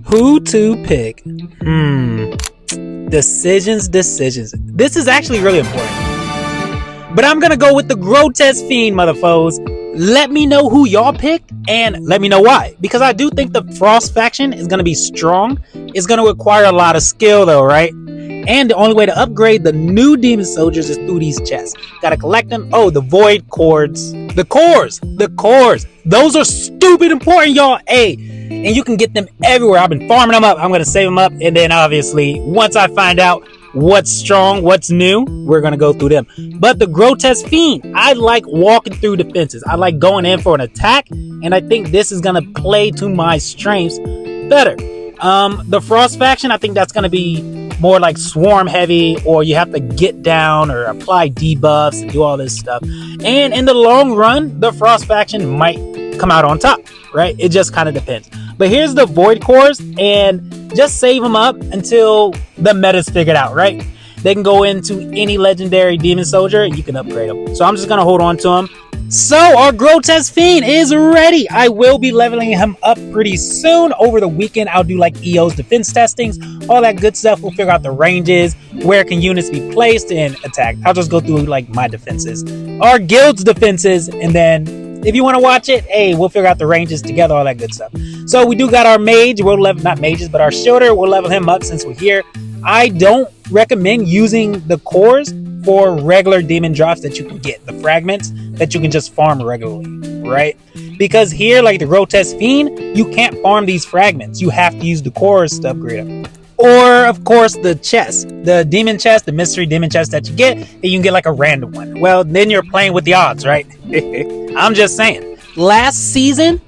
Who to pick? Decisions. This is actually really important. But I'm gonna go with the Grotesque Fiend, motherfoes. Let me know who y'all picked and let me know why. Because I do think the Frost faction is gonna be strong. It's gonna require a lot of skill though, right? And the only way to upgrade the new demon soldiers is through these chests. Gotta collect them. Oh, the void cords. The cores. Those are stupid important, y'all. Hey, and you can get them everywhere. I've been farming them up. I'm gonna save them up. And then obviously, once I find out what's strong, what's new, we're gonna go through them. But the Grotesque Fiend, I like walking through defenses. I like going in for an attack. And I think this is gonna play to my strengths better. The Frost faction, I think that's gonna be more like swarm heavy, or you have to get down or apply debuffs and do all this stuff. And in the long run, the Frost faction might come out on top, right? It just kind of depends. But here's the void cores, and just save them up until the meta's figured out, right? They can go into any legendary demon soldier and you can upgrade them. So I'm just gonna hold on to them. So our Grotesque Fiend is ready. I will be leveling him up pretty soon. Over the weekend, I'll do like EO's defense testings, all that good stuff. We'll figure out the ranges, where can units be placed and attacked. I'll just go through like my defenses, our guild's defenses, and then if you want to watch it, hey, we'll figure out the ranges together, all that good stuff. So we do got our mage. We'll level, not mages, but our shielder. We'll level him up since we're here. I don't recommend using the cores for regular demon drops that you can get, the fragments that you can just farm regularly, right? Because here, like the Grotesque Fiend, you can't farm these fragments. You have to use the cores to upgrade them. Or, of course, the chest, the demon chest, the mystery demon chest that you get, and you can get like a random one. Well, then you're playing with the odds, right? I'm just saying. Last season,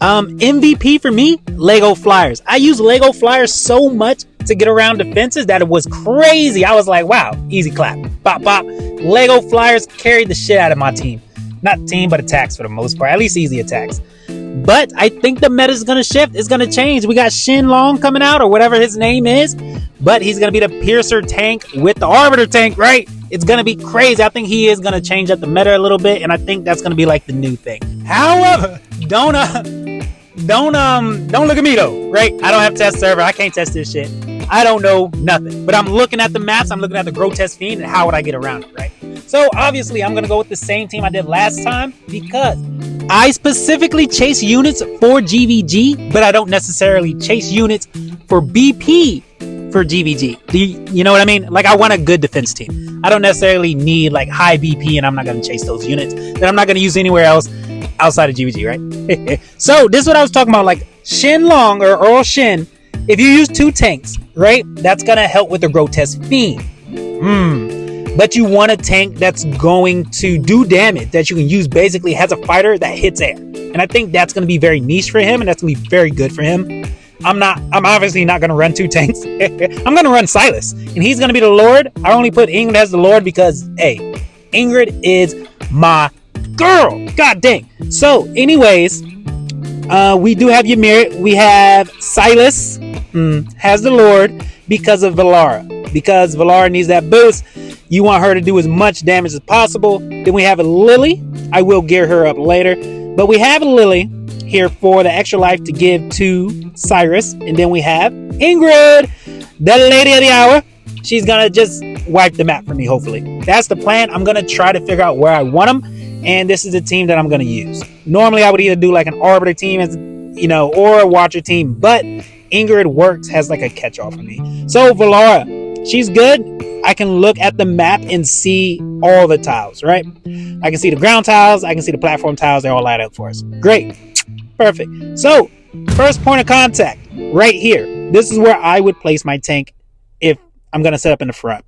MVP for me, Lego Flyers. I use Lego Flyers so much to get around defenses that it was crazy. I was like, wow, easy clap. Bop, bop. Lego Flyers carried the shit out of my team. Not team, but attacks for the most part. At least easy attacks. But I think the meta is going to shift. It's going to change. We got Shin Long coming out, or whatever his name is. But he's going to be the Piercer tank with the Arbiter tank, right? It's going to be crazy. I think he is going to change up the meta a little bit. And I think that's going to be like the new thing. However, don't look at me though, right? I don't have test server. I can't test this shit. I don't know nothing. But I'm looking at the maps. I'm looking at the Grotesque Fiend and how would I get around it, right? So obviously I'm going to go with the same team I did last time because I specifically chase units for GvG, but I don't necessarily chase units for BP for GvG. Do you know what I mean? Like, I want a good defense team. I don't necessarily need like high BP, and I'm not going to chase those units that I'm not going to use anywhere else outside of GvG, right? So this is what I was talking about, like Shin Long or Earl Shin. If you use 2 tanks, right, that's going to help with the Grotesque Fiend. But you want a tank that's going to do damage, that you can use basically as a fighter that hits air. And I think that's going to be very niche for him, and that's going to be very good for him. I'm obviously not going to run 2 tanks. I'm going to run Silas, and he's going to be the Lord. I only put Ingrid as the Lord because, hey, Ingrid is my girl. God dang. So, anyways, we do have Ymir. We have Silas has the Lord because of Valara. Because Valara needs that boost. You want her to do as much damage as possible. Then we have a Lily. I will gear her up later. But we have a Lily here for the extra life to give to Cyrus. And then we have Ingrid, the lady of the hour. She's going to just wipe the map for me, hopefully. That's the plan. I'm going to try to figure out where I want them. And this is the team that I'm going to use. Normally, I would either do like an Arbiter team, as you know, or a Watcher team. But Ingrid works, has like a catch-all for me. So, Valara, she's good. I can look at the map and see all the tiles, right? I can see the ground tiles. I can see the platform tiles. They're all lined up for us. Great. Perfect. So, first point of contact, right here. This is where I would place my tank if I'm going to set up in the front.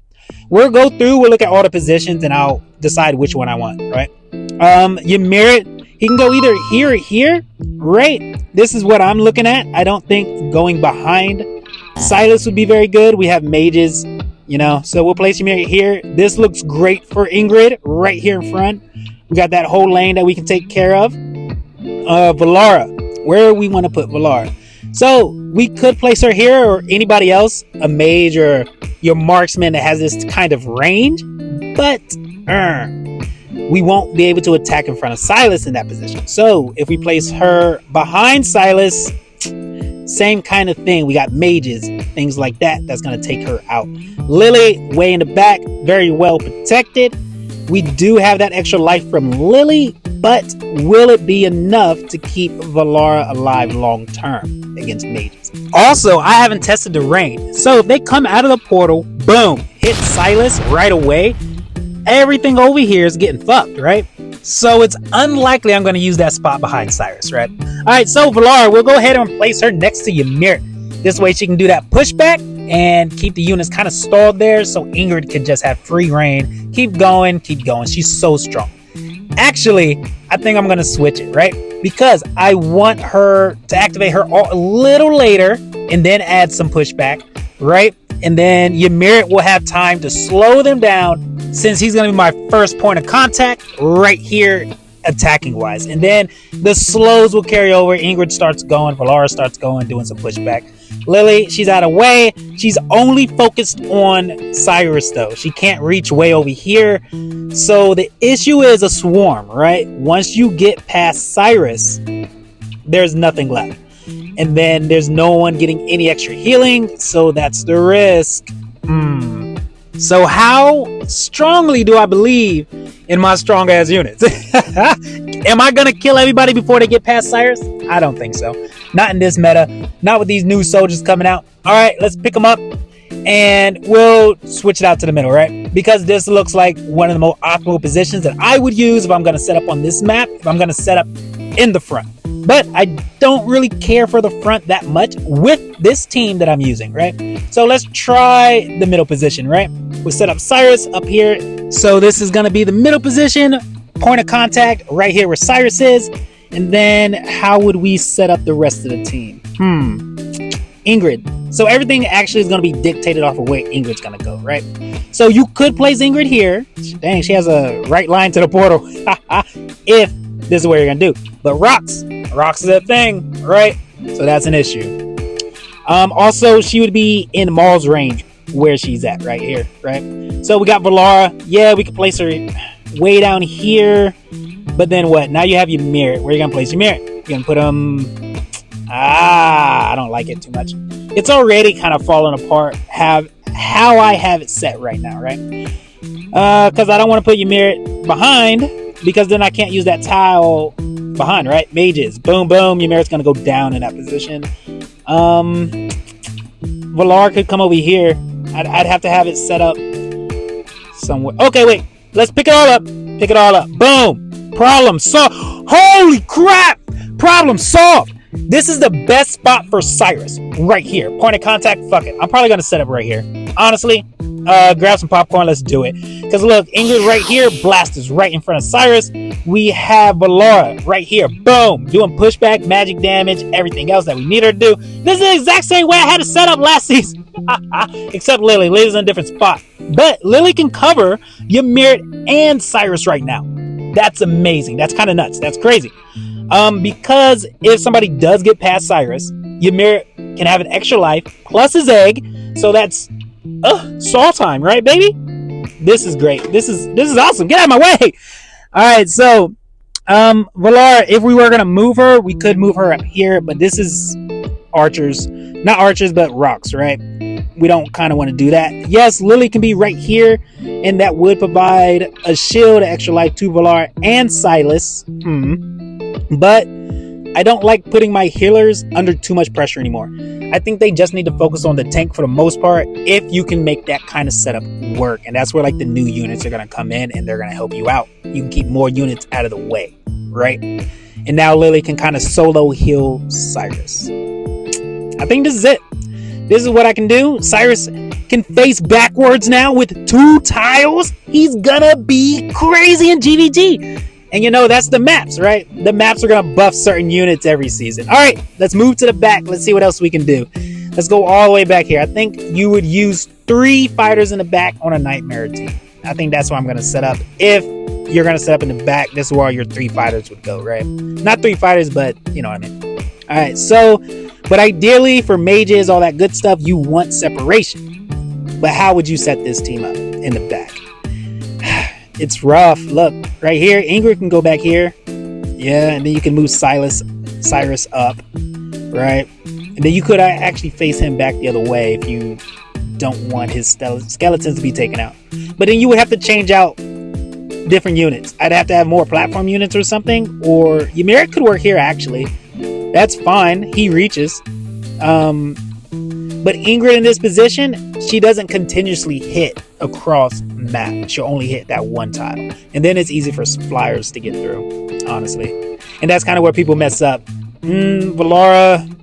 We'll go through, we'll look at all the positions, and I'll decide which one I want, right? Ymir, he can go either here or here, right? This is what I'm looking at. I don't think going behind Silas would be very good. We have mages, you know, so we'll place Ymir here. This looks great for Ingrid, right here in front. We got that whole lane that we can take care of. Valara, where we want to put Valara. So we could place her here, or anybody else, a mage or your marksman that has this kind of range, but we won't be able to attack in front of Silas in that position. So if we place her behind Silas, same kind of thing. We got mages, things like that. That's going to take her out. Lily, way in the back, very well protected. We do have that extra life from Lily, but will it be enough to keep Valara alive long term against mages? Also, I haven't tested the rain. So if they come out of the portal, boom, hit Silas right away, everything over here is getting fucked, right? So it's unlikely I'm going to use that spot behind Cyrus, right? Alright, so Valara, we'll go ahead and place her next to Ymir. This way she can do that pushback and keep the units kind of stalled there so Ingrid can just have free reign. Keep going, keep going. She's so strong. Actually, I think I'm going to switch it, right? Because I want her to activate her a little later and then add some pushback, right? And then Ymir will have time to slow them down since he's going to be my first point of contact right here attacking wise. And then the slows will carry over. Ingrid starts going. Valara starts going, doing some pushback. Lily, she's out of way. She's only focused on Cyrus though. She can't reach way over here. So the issue is a swarm, right? Once you get past Cyrus, there's nothing left. And then there's no one getting any extra healing. So that's the risk. So how strongly do I believe in my strong ass units? Am I gonna kill everybody before they get past Cyrus? I don't think so. Not in this meta. Not with these new soldiers coming out. Alright, let's pick them up. And we'll switch it out to the middle, right? Because this looks like one of the most optimal positions that I would use if I'm gonna set up on this map. If I'm gonna set up in the front. But I don't really care for the front that much with this team that I'm using, right? So let's try the middle position, right? We'll set up Cyrus up here. So this is going to be the middle position, point of contact right here where Cyrus is. And then how would we set up the rest of the team? Ingrid. So everything actually is going to be dictated off of where Ingrid's going to go, right? So you could place Ingrid here. Dang, she has a right line to the portal. If this is what you're going to do. But rocks is a thing, right? So that's an issue. Also, she would be in Maul's range where she's at right here, right? So we got Valara. Yeah, we could place her way down here. But then what? Now you have Ymir. Where are you going to place Ymir? You're going to put him... I don't like it too much. It's already kind of falling apart how I have it set right now, right? Because I don't want to put Ymir behind because then I can't use that tile behind, right? Mages. Boom, boom. Ymir's going to go down in that position. Valar could come over here. I'd have to have it set up somewhere. Okay, wait. Let's pick it all up. Pick it all up. Boom. Problem solved. Holy crap. Problem solved. This is the best spot for Cyrus. Right here. Point of contact. Fuck it. I'm probably going to set up right here. Honestly, grab some popcorn. Let's do it. Because look, Ingrid right here. Blast is right in front of Cyrus. We have Valara right here. Boom. Doing pushback, magic damage, everything else that we need her to do. This is the exact same way I had it set up last season. Except Lily. Lily's in a different spot. But Lily can cover Ymir and Cyrus right now. That's amazing. That's kind of nuts. That's crazy. Because if somebody does get past Cyrus, Ymir can have an extra life plus his egg. So that's Saw time, right, baby? This is great. This is awesome. Get out of my way. All right, so Valar, if we were gonna move her, we could move her up here, but this is archers, not archers, but rocks, right? We don't kind of want to do that. Yes, Lily can be right here, and that would provide a shield, extra life to Valar and Silas. But I don't like putting my healers under too much pressure anymore. I think they just need to focus on the tank for the most part if you can make that kind of setup work. And that's where like the new units are going to come in and they're going to help you out. You can keep more units out of the way, right? And now Lily can kind of solo heal Cyrus. I think this is it. This is what I can do. Cyrus can face backwards now with 2 tiles. He's gonna be crazy in GvG. And you know, that's the maps, right? The maps are gonna buff certain units every season. All right, let's move to the back. Let's see what else we can do. Let's go all the way back here. I think you would use 3 fighters in the back on a Nightmare team. I think that's what I'm gonna set up. If you're gonna set up in the back, this is where your 3 fighters would go, right? Not 3 fighters, but you know what I mean. All right, so, but ideally for mages, all that good stuff, you want separation. But how would you set this team up in the back? It's rough. Look, right here, Ingrid can go back here. Yeah, and then you can move Cyrus up, right? And then you could actually face him back the other way if you don't want his skeletons to be taken out. But then you would have to change out different units. I'd have to have more platform units or something. Or Ymeric could work here, actually. That's fine. He reaches. But Ingrid in this position, she doesn't continuously hit across map. She'll only hit that one tile. And then it's easy for flyers to get through, honestly. And that's kind of where people mess up. Valara,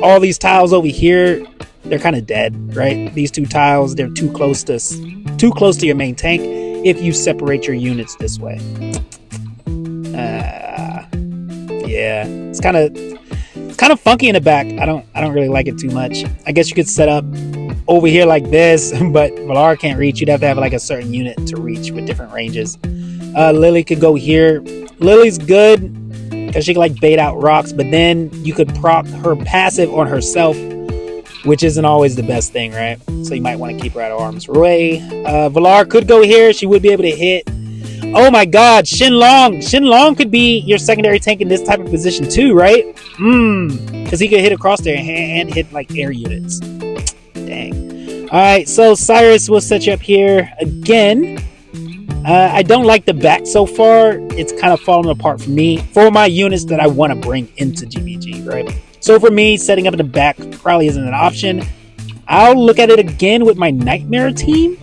all these tiles over here, they're kind of dead, right? These two tiles, they're too close to your main tank if you separate your units this way. Yeah, it's kind of funky in the back. I don't really like it too much. I guess you could set up over here like this, but Valara can't reach. You'd have to have like a certain unit to reach with different ranges. Lily could go here. Lily's good because she can like bait out rocks, but then you could proc her passive on herself, which isn't always the best thing, right? So you might want to keep her out of harm's way. Valar could go here. She would be able to hit. Oh my god, Shenlong! Shenlong could be your secondary tank in this type of position too, right? Because he could hit across there and hit like air units. Dang. Alright, so Cyrus will set you up here again. I don't like the back so far. It's kind of falling apart for me. For my units that I want to bring into GvG, right? So for me, setting up in the back probably isn't an option. I'll look at it again with my Nightmare team.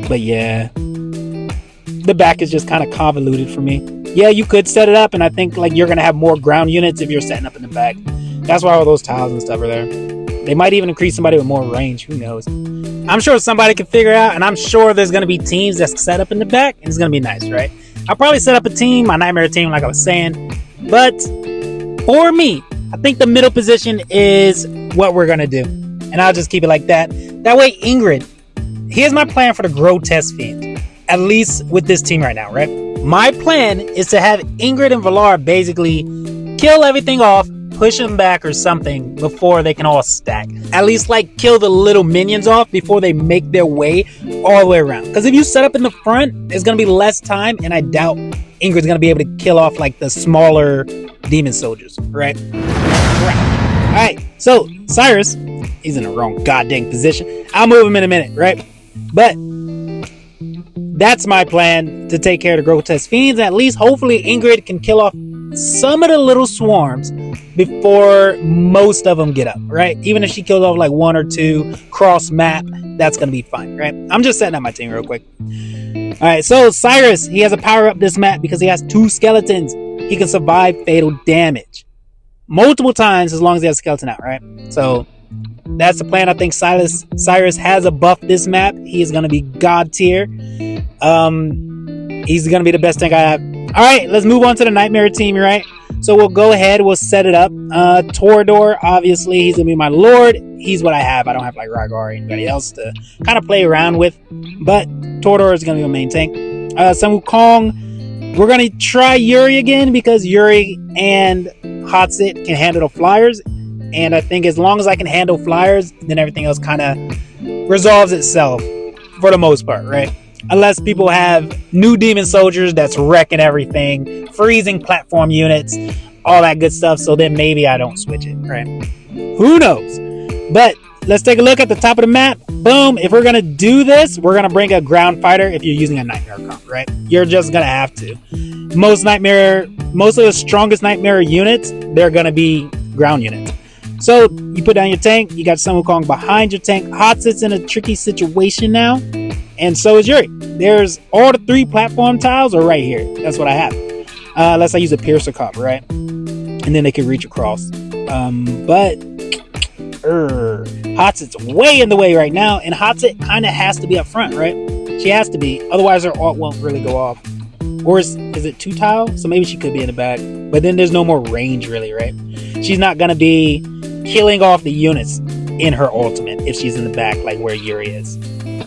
But yeah, the back is just kind of convoluted for me. Yeah, you could set it up, and I think like you're going to have more ground units if you're setting up in the back. That's why all those tiles and stuff are there. They might even increase somebody with more range. Who knows? I'm sure somebody can figure it out, and I'm sure there's going to be teams that's set up in the back, and it's going to be nice, right? I'll probably set up a team, my Nightmare team, like I was saying. But for me, I think the middle position is what we're going to do. And I'll just keep it like that. That way, Ingrid, here's my plan for the Grotesque Fiend. At least with this team right now, right? My plan is to have Ingrid and Valar basically kill everything off, push them back or something before they can all stack. At least like kill the little minions off before they make their way all the way around. Because if you set up in the front, there's going to be less time, and I doubt Ingrid's going to be able to kill off like the smaller demon soldiers, right? Alright, so Cyrus, he's in the wrong goddamn position. I'll move him in a minute, right? But that's my plan to take care of the Grotesque Fiends. At least hopefully Ingrid can kill off some of the little swarms before most of them get up, right? Even if she kills off like one or two cross map, that's gonna be fine, right? I'm just setting up my team real quick. Alright, so Cyrus, he has a power up this map because he has 2 skeletons. He can survive fatal damage multiple times as long as he has a skeleton out, right? So that's the plan. I think Cyrus has a buff this map. He is going to be god tier. He's going to be the best tank I have. All right, let's move on to the Nightmare team, right? So we'll go ahead. We'll set it up. Torador, obviously, he's going to be my lord. He's what I have. I don't have like Rygar or anybody else to kind of play around with. But Torador is going to be my main tank. Sun Wukong, we're going to try Yuri again because Yuri and Hotsit can handle the flyers. And I think as long as I can handle flyers, then everything else kind of resolves itself for the most part, right? Unless people have new demon soldiers that's wrecking everything, freezing platform units, all that good stuff. So then maybe I don't switch it, right? Who knows? But let's take a look at the top of the map. Boom. If we're going to do this, we're going to bring a ground fighter if you're using a Nightmare comp, right? You're just going to have to. Most of the strongest Nightmare units, they're going to be ground units. So you put down your tank, you got Sun Wukong behind your tank. Hotsit's in a tricky situation now, and so is Yuri. There's all the 3 platform tiles are right here. That's what I have. Unless I use a piercer comp, right? And then they can reach across. But Hotsit's way in the way right now, and Hotsit kind of has to be up front, right? She has to be, otherwise her ult won't really go off. Or is it 2 tile? So maybe she could be in the back, but then there's no more range really, right? She's not gonna be killing off the units in her ultimate if she's in the back like where Yuri is,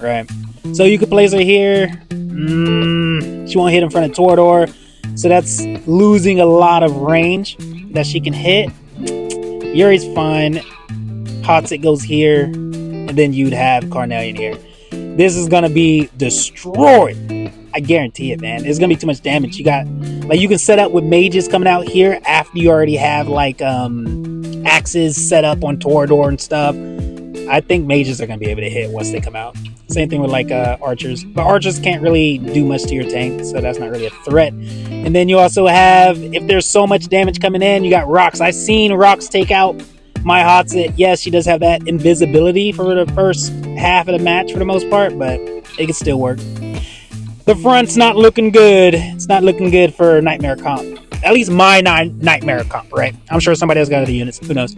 right? So you could place her here. She won't hit in front of Torador, so that's losing a lot of range that she can hit. Yuri's fine. Hotsit goes here, and then you'd have Carnelian here. This is gonna be destroyed. I I guarantee it, man. It's gonna be too much damage. You got, like, you can set up with mages coming out here after you already have like axes set up on Torador and stuff. I think mages are gonna be able to hit once they come out. Same thing with like archers, but archers can't really do much to your tank, so that's not really a threat. And then you also have, if there's so much damage coming in, you got rocks. I've seen rocks take out my Hatset. Yes, she does have that invisibility for the first half of the match for the most part, but it can still work. The front's not looking good. It's not looking good for Nightmare Comp. At least my Nightmare Comp, right? I'm sure somebody else got other units. Who knows?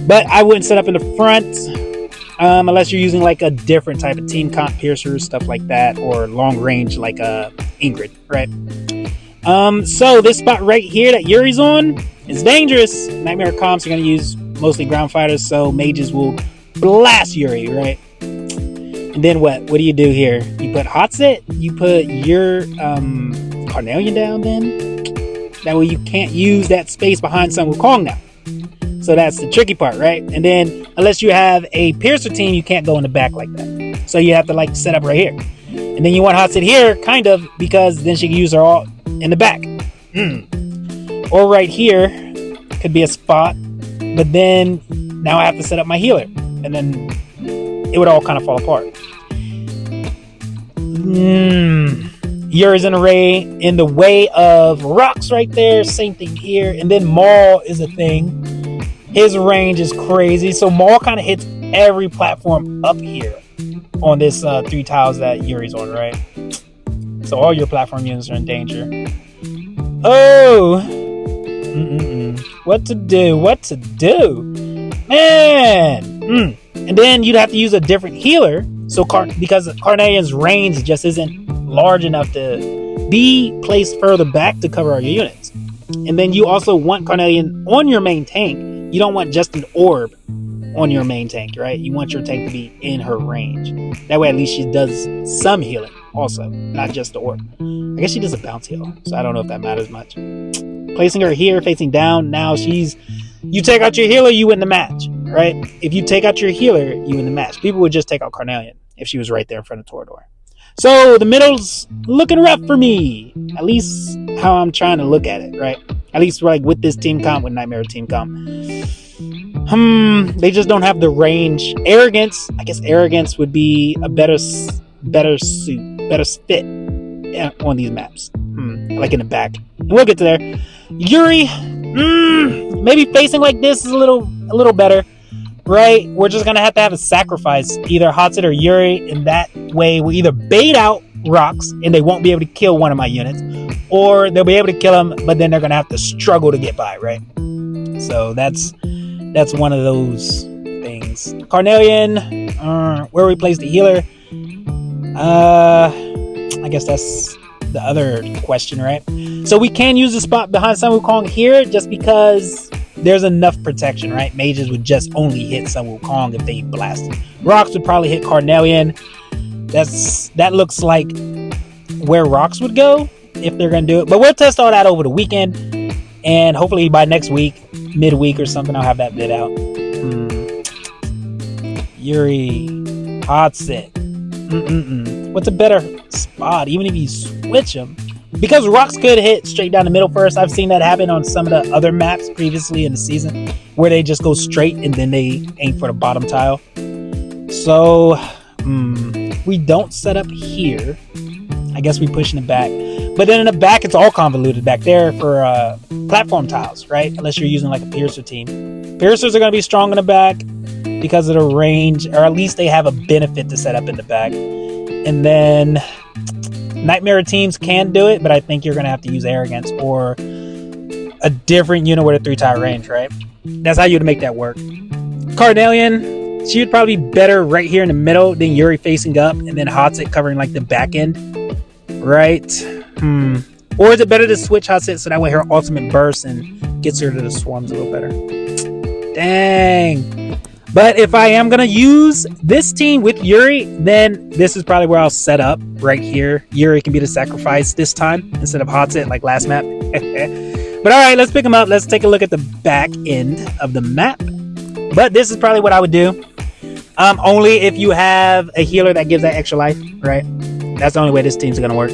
But I wouldn't set up in the front unless you're using like a different type of team comp, piercers, stuff like that, or long range like Ingrid, right? So this spot right here that Yuri's on is dangerous. Nightmare Comps are going to use mostly ground fighters, so mages will blast Yuri, right? And then what do you do here? You put Hatset, you put your Carnelian down then. That way you can't use that space behind Sun Wukong now. So that's the tricky part, right? And then unless you have a piercer team, you can't go in the back like that. So you have to like set up right here. And then you want Hatset here, kind of, because then she can use her all in the back. Or right here could be a spot, but then now I have to set up my healer, and then it would all kind of fall apart. Yuri's in array in the way of rocks right there. Same thing here. And then Maul is a thing. His range is crazy. So Maul kind of hits every platform up here on this 3 tiles that Yuri's on, right? So all your platform units are in danger. Oh! What to do? Man! And then you'd have to use a different healer. So because Carnelian's range just isn't large enough to be placed further back to cover all your units. And then you also want Carnelian on your main tank. You don't want just an orb on your main tank, right? You want your tank to be in her range. That way at least she does some healing also, not just the orb. I guess she does a bounce heal, so I don't know if that matters much. Placing her here, facing down, now you take out your healer, you win the match, right? If you take out your healer, you win the match. People would just take out Carnelian if she was right there in front of Torador. So the middle's looking rough for me. At least how I'm trying to look at it, right? At least like with this team comp, with Nightmare team comp. They just don't have the range. Arrogance, I guess Arrogance would be a better fit on these maps. Like in the back. And we'll get to there. Yuri, maybe facing like this is a little better. Right? We're just gonna have to have a sacrifice, either Hatset or Yuri, and that way we'll either bait out rocks and they won't be able to kill one of my units, or they'll be able to kill them, but then they're gonna have to struggle to get by, right? So that's one of those things. Carnelian, where we place the healer, I guess that's the other question, right? So we can use the spot behind Sun Wukong here just because there's enough protection, right? Mages would just only hit Sun Wukong if they blasted. Rocks would probably hit Carnelian. That looks like where rocks would go if they're gonna do it. But we'll test all that over the weekend, and hopefully by next week, midweek or something, I'll have that bid out. Yuri, Hatset. What's a better spot? Even if you switch them. Because rocks could hit straight down the middle first. I've seen that happen on some of the other maps previously in the season, where they just go straight and then they aim for the bottom tile. So, if we don't set up here, I guess we push in the back. But then in the back, it's all convoluted back there for platform tiles, right? Unless you're using like a piercer team. Piercers are going to be strong in the back because of the range, or at least they have a benefit to set up in the back. And then Nightmare teams can do it, but I think you're going to have to use Arrogance or a different unit with a 3-tile range, right? That's how you'd make that work. Carnelian, she would probably be better right here in the middle than Yuri facing up, and then Hatset covering like the back end, right? Or is it better to switch Hatset so that way her ultimate bursts and gets her to the swarms a little better? Dang. But if I am going to use this team with Yuri, then this is probably where I'll set up right here. Yuri can be the sacrifice this time instead of Hatset like last map. But all right, let's pick them up. Let's take a look at the back end of the map. But this is probably what I would do. Only if you have a healer that gives that extra life, right? That's the only way this team's going to work.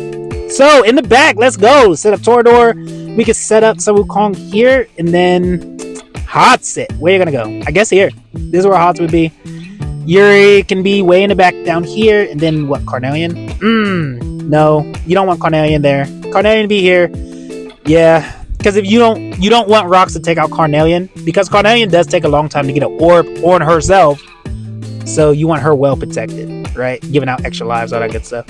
So in the back, let's go. Set up Torador. We can set up Sun Wukong here, and then Hatsit. Where you gonna go? I guess here. This is where Hatsit would be. Yuri can be way in the back down here, and then what? Carnelian? No, you don't want Carnelian there. Carnelian be here. Yeah, because if you don't want Rocks to take out Carnelian, because Carnelian does take a long time to get an orb on herself. So you want her well protected, right? Giving out extra lives, all that good stuff.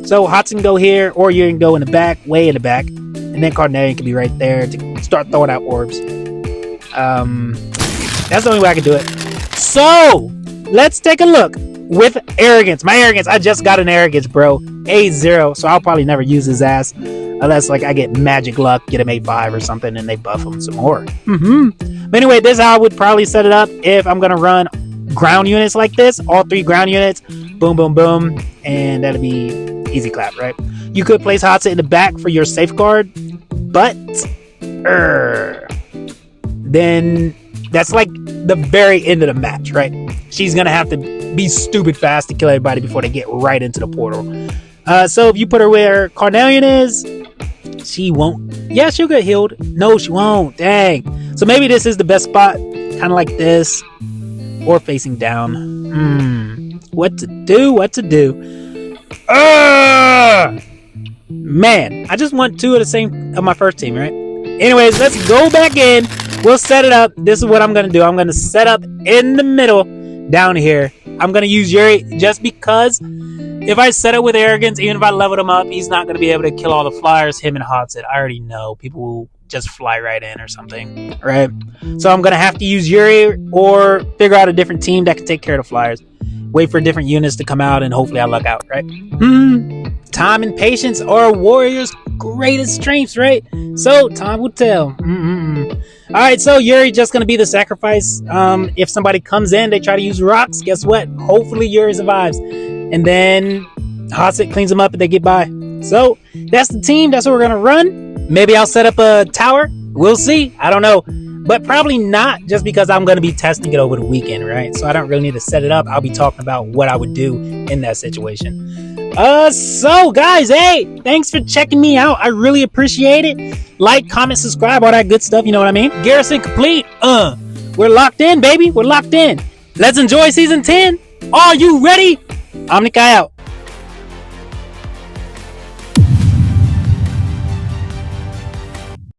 So Hatsit can go here, or you can go in the back, way in the back, and then Carnelian can be right there to start throwing out orbs. That's the only way I can do it. So let's take a look with arrogance. My arrogance, I just got an arrogance, bro. A0, so I'll probably never use his ass unless like I get magic luck, get him A5 or something, and they buff him some more. But anyway, this is how I would probably set it up if I'm gonna run ground units like this. All 3 ground units, boom, boom, boom, and that'll be easy clap, right? You could place Hatsit in the back for your safeguard, but then that's like the very end of the match, right? She's gonna have to be stupid fast to kill everybody before they get right into the portal. So if you put her where Carnelian is, she won't. Yeah, she'll get healed. No, she won't. Dang. So maybe this is the best spot, kind of like this, or facing down. What to do? What to do? Man, I just want 2 of my first team, right? Anyways, let's go back in. We'll set it up. This is what I'm gonna do. I'm gonna set up in the middle down here. I'm gonna use Yuri just because if I set it with arrogance, even if I leveled him up, he's not gonna be able to kill all the flyers. Him and Hatsit, I already know people will just fly right in or something, right? So I'm gonna have to use Yuri or figure out a different team that can take care of the flyers. Wait for different units to come out and hopefully I luck out, right? Time and patience are a warrior's greatest strengths, right? So time will tell. All right, so Yuri just gonna be the sacrifice. If somebody comes in, they try to use rocks. Guess what? Hopefully Yuri survives, and then Hatsit cleans them up and they get by. So that's the team. That's what we're gonna run. Maybe I'll set up a tower. We'll see. I don't know, but probably not, just because I'm gonna be testing it over the weekend, right? So I don't really need to set it up. I'll be talking about what I would do in that situation. So guys, hey, thanks for checking me out. I really appreciate it. Like, comment, subscribe, all that good stuff, you know what I mean? Garrison complete. We're locked in, baby. We're locked in. Let's enjoy season 10. Are you ready? Omni out.